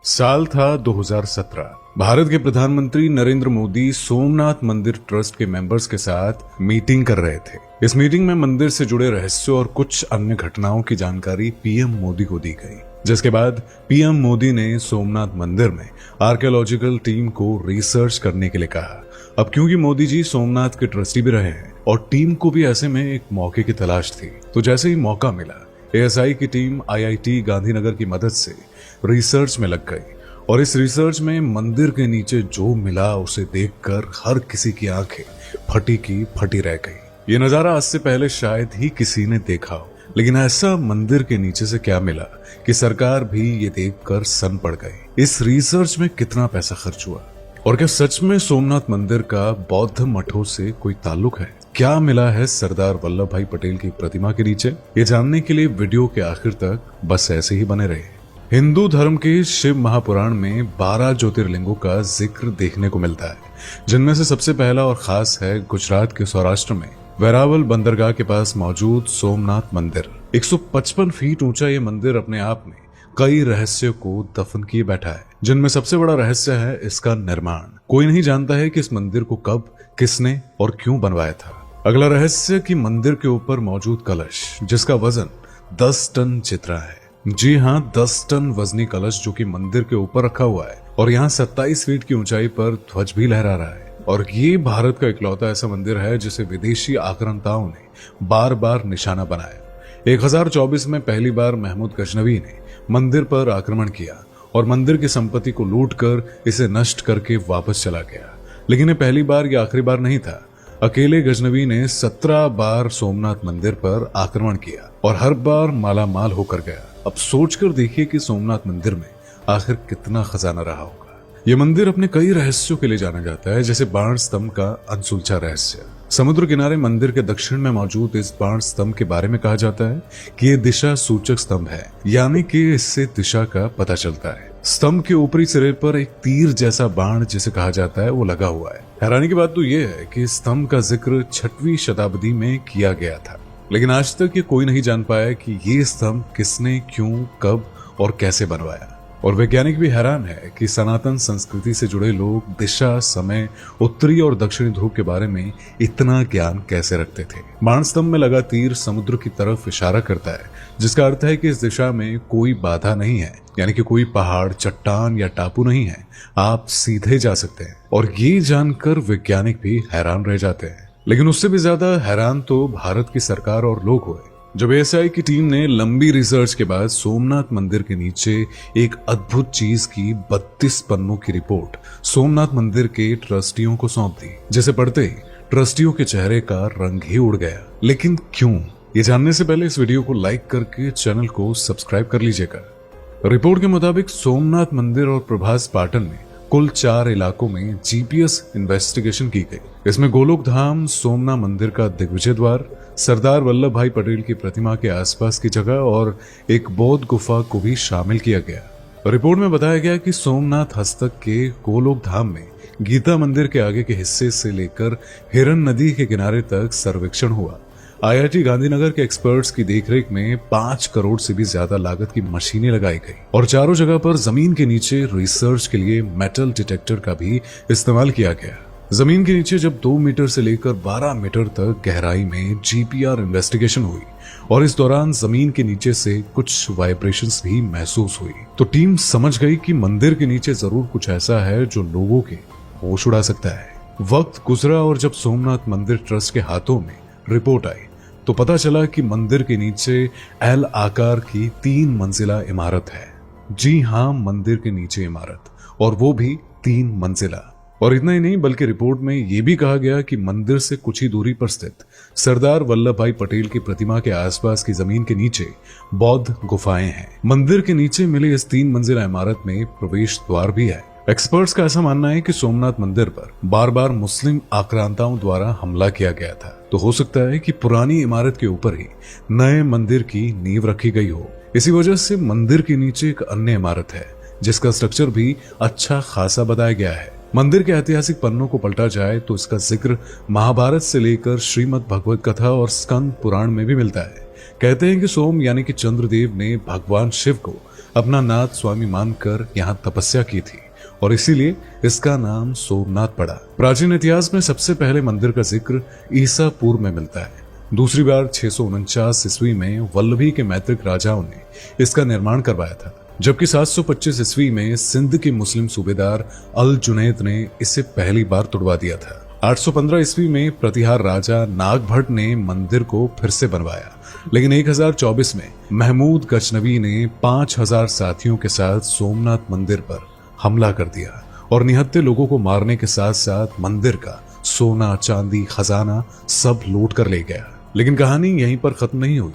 साल था 2017। भारत के प्रधानमंत्री नरेंद्र मोदी सोमनाथ मंदिर ट्रस्ट के मेंबर्स के साथ मीटिंग कर रहे थे। इस मीटिंग में मंदिर से जुड़े रहस्यों और कुछ अन्य घटनाओं की जानकारी पीएम मोदी को दी गई, जिसके बाद पीएम मोदी ने सोमनाथ मंदिर में आर्कियोलॉजिकल टीम को रिसर्च करने के लिए कहा। अब क्योंकि मोदी जी सोमनाथ के ट्रस्टी भी रहे हैं और टीम को भी ऐसे में एक मौके की तलाश थी, तो जैसे ही मौका मिला एएसआई की टीम आईआईटी गांधीनगर की मदद से रिसर्च में लग गई। और इस रिसर्च में मंदिर के नीचे जो मिला उसे देखकर हर किसी की आंखें फटी की फटी रह गई। ये नजारा आज से पहले शायद ही किसी ने देखा हो, लेकिन ऐसा मंदिर के नीचे से क्या मिला कि सरकार भी ये देखकर सन पड़ गई। इस रिसर्च में कितना पैसा खर्च हुआ और क्या सच में सोमनाथ मंदिर का बौद्ध मठों से कोई ताल्लुक है? क्या मिला है सरदार वल्लभ भाई पटेल की प्रतिमा के नीचे? ये जानने के लिए वीडियो के आखिर तक बस ऐसे ही बने रहे। हिंदू धर्म के शिव महापुराण में 12 ज्योतिर्लिंगों का जिक्र देखने को मिलता है, जिनमें से सबसे पहला और खास है गुजरात के सौराष्ट्र में वेरावल बंदरगाह के पास मौजूद सोमनाथ मंदिर। 155 फीट ऊंचा ये मंदिर अपने आप में कई रहस्यों को दफन किए बैठा है, जिनमें सबसे बड़ा रहस्य है इसका निर्माण। कोई नहीं जानता है कि इस मंदिर को कब, किसने और क्यों बनवाया था। अगला रहस्य कि मंदिर के ऊपर मौजूद कलश, जिसका वजन 10 टन जितना है। जी हाँ, 10 टन वजनी कलश जो कि मंदिर के ऊपर रखा हुआ है और यहाँ 27 फीट की ऊंचाई पर ध्वज भी लहरा रहा है। और ये भारत का इकलौता ऐसा मंदिर है जिसे विदेशी आक्रांताओं ने बार बार निशाना बनाया। 1024 में पहली बार महमूद गजनवी ने मंदिर पर आक्रमण किया और मंदिर की संपत्ति को लूटकर इसे नष्ट करके वापस चला गया। लेकिन ये पहली बार या आखिरी बार नहीं था। अकेले गजनवी ने 17 बार सोमनाथ मंदिर पर आक्रमण किया और हर बार माला माल होकर गया। अब सोचकर देखिए कि सोमनाथ मंदिर में आखिर कितना खजाना रहा होगा। यह मंदिर अपने कई रहस्यों के लिए जाना जाता है, जैसे बाण स्तंभ का अनसुलझा रहस्य। समुद्र किनारे मंदिर के दक्षिण में मौजूद इस बाण स्तंभ के बारे में कहा जाता है कि यह दिशा सूचक स्तंभ है, यानी कि इससे दिशा का पता चलता है। स्तंभ के ऊपरी सिरे पर एक तीर जैसा बाण जिसे कहा जाता है वो लगा हुआ है। हैरानी की बात तो यह है कि स्तंभ का जिक्र 6वीं शताब्दी में किया गया था, लेकिन आज तक ये कोई नहीं जान पाया कि ये स्तंभ किसने, क्यों, कब और कैसे बनवाया। और वैज्ञानिक भी हैरान है कि सनातन संस्कृति से जुड़े लोग दिशा, समय, उत्तरी और दक्षिणी ध्रुव के बारे में इतना ज्ञान कैसे रखते थे। बाण स्तंभ में लगा तीर समुद्र की तरफ इशारा करता है, जिसका अर्थ है कि इस दिशा में कोई बाधा नहीं है, यानी कि कोई पहाड़, चट्टान या टापू नहीं है। आप सीधे जा सकते हैं। और ये जानकर वैज्ञानिक भी हैरान रह जाते हैं। लेकिन उससे भी ज्यादा हैरान तो भारत की सरकार और लोग हुए जब एएसआई की टीम ने लंबी रिसर्च के बाद सोमनाथ मंदिर के नीचे एक अद्भुत चीज की 32 पन्नों की रिपोर्ट सोमनाथ मंदिर के ट्रस्टियों को सौंप दी, जिसे पढ़ते ही ट्रस्टियों के चेहरे का रंग ही उड़ गया। लेकिन क्यों? ये जानने से पहले इस वीडियो को लाइक करके चैनल को सब्सक्राइब कर लीजिएगा। रिपोर्ट के मुताबिक सोमनाथ मंदिर और प्रभास पाटन में कुल 4 इलाकों में जीपीएस इन्वेस्टिगेशन की गई। इसमें गोलोक धाम, सोमनाथ मंदिर का दिग्विजय द्वार, सरदार वल्लभ भाई पटेल की प्रतिमा के आसपास की जगह और एक बौद्ध गुफा को भी शामिल किया गया। रिपोर्ट में बताया गया कि सोमनाथ हस्तक के गोलोक धाम में गीता मंदिर के आगे के हिस्से से लेकर हिरन नदी के किनारे तक सर्वेक्षण हुआ। आईआईटी गांधीनगर के एक्सपर्ट्स की देखरेख में 5 करोड़ से भी ज्यादा लागत की मशीनें लगाई गई और चारों जगह पर जमीन के नीचे रिसर्च के लिए मेटल डिटेक्टर का भी इस्तेमाल किया गया। जमीन के नीचे जब 2 मीटर से लेकर 12 मीटर तक गहराई में जीपीआर इन्वेस्टिगेशन हुई और इस दौरान जमीन के नीचे से कुछ वाइब्रेशंस भी महसूस हुई, तो टीम समझ गई कि मंदिर के नीचे जरूर कुछ ऐसा है जो लोगों के होश उड़ा सकता है। वक्त गुजरा और जब सोमनाथ मंदिर ट्रस्ट के हाथों में रिपोर्ट आई तो पता चला कि मंदिर के नीचे एल आकार की 3 मंजिला इमारत है। जी हाँ, मंदिर के नीचे इमारत, और वो भी 3 मंजिला। और इतना ही नहीं, बल्कि रिपोर्ट में यह भी कहा गया कि मंदिर से कुछ ही दूरी पर स्थित सरदार वल्लभ भाई पटेल की प्रतिमा के आसपास की जमीन के नीचे बौद्ध गुफाएं हैं। मंदिर के नीचे मिली इस 3 मंजिला इमारत में प्रवेश द्वार भी है। एक्सपर्ट्स का ऐसा मानना है कि सोमनाथ मंदिर पर बार बार मुस्लिम आक्रांताओं द्वारा हमला किया गया था, तो हो सकता है कि पुरानी इमारत के ऊपर ही नए मंदिर की नींव रखी गई हो। इसी वजह से मंदिर के नीचे एक अन्य इमारत है जिसका स्ट्रक्चर भी अच्छा खासा बताया गया है। मंदिर के ऐतिहासिक पन्नों को पलटा जाए तो इसका जिक्र महाभारत से लेकर श्रीमद् भगवत कथा और स्कंद पुराण में भी मिलता है। कहते हैं कि सोम यानी कि चंद्रदेव ने भगवान शिव को अपना नाथ स्वामी मानकर यहाँ तपस्या की थी और इसीलिए इसका नाम सोमनाथ पड़ा। प्राचीन इतिहास में सबसे पहले मंदिर का जिक्र ईसा पूर्व में मिलता है। दूसरी बार 649 ईस्वी में वल्लभी के मैत्रिक राजाओं ने इसका निर्माण करवाया था, जबकि 725 ईस्वी में सिंध के मुस्लिम सूबेदार अल जुनैद ने इसे पहली बार तुड़वा दिया था। 815 ईस्वी में प्रतिहार राजा नागभट्ट ने मंदिर को फिर से बनवाया, लेकिन 1024 में महमूद गजनवी ने 5000 साथियों के साथ सोमनाथ मंदिर पर हमला कर दिया और निहत्थे लोगों को मारने के साथ साथ मंदिर का सोना, चांदी, खजाना सब लूट कर ले गया। लेकिन कहानी यहीं पर खत्म नहीं हुई।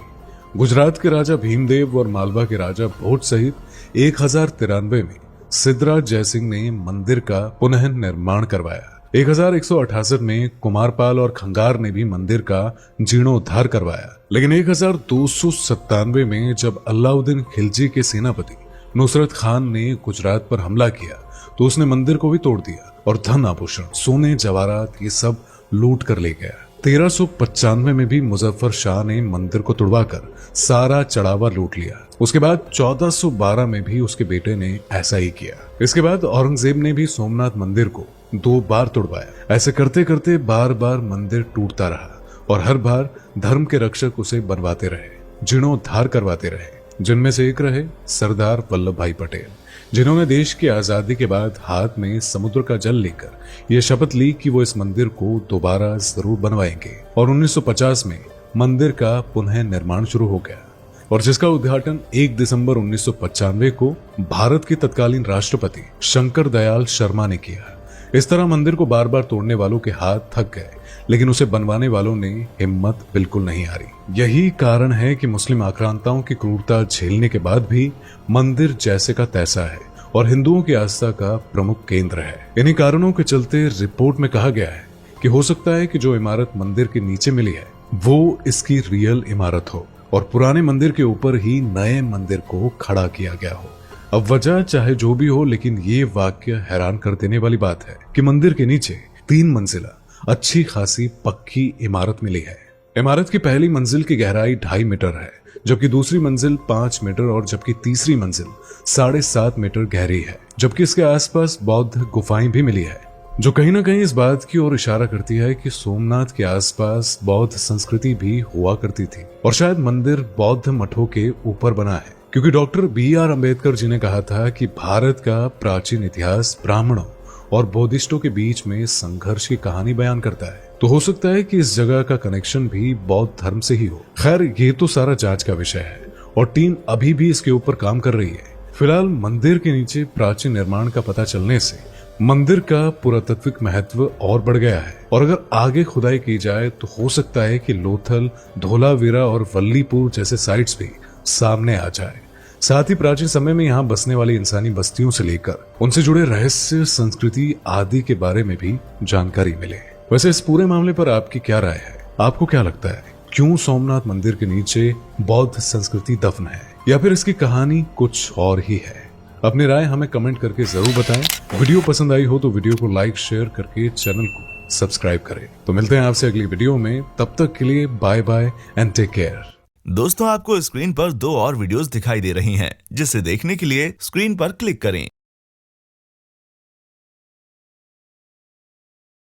गुजरात के राजा भीमदेव और मालवा के राजा भोज सहित 1093 में सिद्धराज जयसिंह ने मंदिर का पुनः निर्माण करवाया। 1168 में कुमारपाल और खंगार ने भी मंदिर का जीर्णोद्धार करवाया। लेकिन 1297 में जब अलाउद्दीन खिलजी के सेनापति नुसरत खान ने गुजरात पर हमला किया तो उसने मंदिर को भी तोड़ दिया और धन आभूषण, सोने, जवाहरात ये सब लूट कर ले गया। 1395 में भी मुजफ्फर शाह ने मंदिर को तुड़वाकर सारा चढ़ावा लूट लिया। उसके बाद 1412 में भी उसके बेटे ने ऐसा ही किया। इसके बाद औरंगजेब ने भी सोमनाथ मंदिर को 2 बार तुड़वाया। ऐसे करते करते बार बार मंदिर टूटता रहा और हर बार धर्म के रक्षक उसे बनवाते रहे, जीर्णोद्धार करवाते रहे। जिनमें से एक रहे सरदार वल्लभ भाई पटेल, जिन्होंने देश की आजादी के बाद हाथ में समुद्र का जल लेकर यह शपथ ली कि वो इस मंदिर को दोबारा जरूर बनवाएंगे। और 1950 में मंदिर का पुनः निर्माण शुरू हो गया और जिसका उद्घाटन 1 दिसंबर 1995 को भारत के तत्कालीन राष्ट्रपति शंकर दयाल शर्मा ने किया। इस तरह मंदिर को बार बार तोड़ने वालों के हाथ थक गए, लेकिन उसे बनवाने वालों ने हिम्मत बिल्कुल नहीं हारी। यही कारण है कि मुस्लिम आक्रांताओं की क्रूरता झेलने के बाद भी मंदिर जैसे का तैसा है और हिंदुओं की आस्था का प्रमुख केंद्र है। इन्हीं कारणों के चलते रिपोर्ट में कहा गया है कि हो सकता है कि जो इमारत मंदिर के नीचे मिली है वो इसकी रियल इमारत हो और पुराने मंदिर के ऊपर ही नए मंदिर को खड़ा किया गया हो। अब वजह चाहे जो भी हो, लेकिन ये वाक्य हैरान कर देने वाली बात है कि मंदिर के नीचे 3 मंजिला अच्छी खासी पक्की इमारत मिली है। इमारत की पहली मंजिल की गहराई 2.5 मीटर है, जबकि दूसरी मंजिल 5 मीटर और जबकि तीसरी मंजिल 7.5 मीटर गहरी है। जबकि इसके आसपास बौद्ध गुफाएं भी मिली है, जो कहीं ना कहीं इस बात की ओर इशारा करती है कि सोमनाथ के आसपास बौद्ध संस्कृति भी हुआ करती थी और शायद मंदिर बौद्ध मठों के ऊपर बना है, क्योंकि डॉक्टर BR अम्बेडकर जी ने कहा था कि भारत का प्राचीन इतिहास ब्राह्मणों और बौद्धिस्टों के बीच में संघर्ष की कहानी बयान करता है। तो हो सकता है कि इस जगह का कनेक्शन भी बौद्ध धर्म से ही हो। खैर, ये तो सारा जांच का विषय है और टीम अभी भी इसके ऊपर काम कर रही है। फिलहाल मंदिर के नीचे प्राचीन निर्माण का पता चलने से मंदिर का पुरातत्विक महत्व और बढ़ गया है और अगर आगे खुदाई की जाए तो हो सकता है कि लोथल, धोलावीरा और वल्लीपुर जैसे साइट्स भी सामने आ जाए। साथ ही प्राचीन समय में यहाँ बसने वाली इंसानी बस्तियों से लेकर उनसे जुड़े रहस्य, संस्कृति आदि के बारे में भी जानकारी मिले। वैसे इस पूरे मामले पर आपकी क्या राय है? आपको क्या लगता है, क्यों सोमनाथ मंदिर के नीचे बौद्ध संस्कृति दफन है, या फिर इसकी कहानी कुछ और ही है? अपनी राय हमें कमेंट करके जरूर बताएं। वीडियो पसंद आई हो तो वीडियो को लाइक, शेयर करके चैनल को सब्सक्राइब करें। तो मिलते हैं आपसे अगली वीडियो में, तब तक के लिए bye bye and take care. दोस्तों, आपको स्क्रीन पर 2 और वीडियोस दिखाई दे रही हैं, जिसे देखने के लिए स्क्रीन पर क्लिक करें।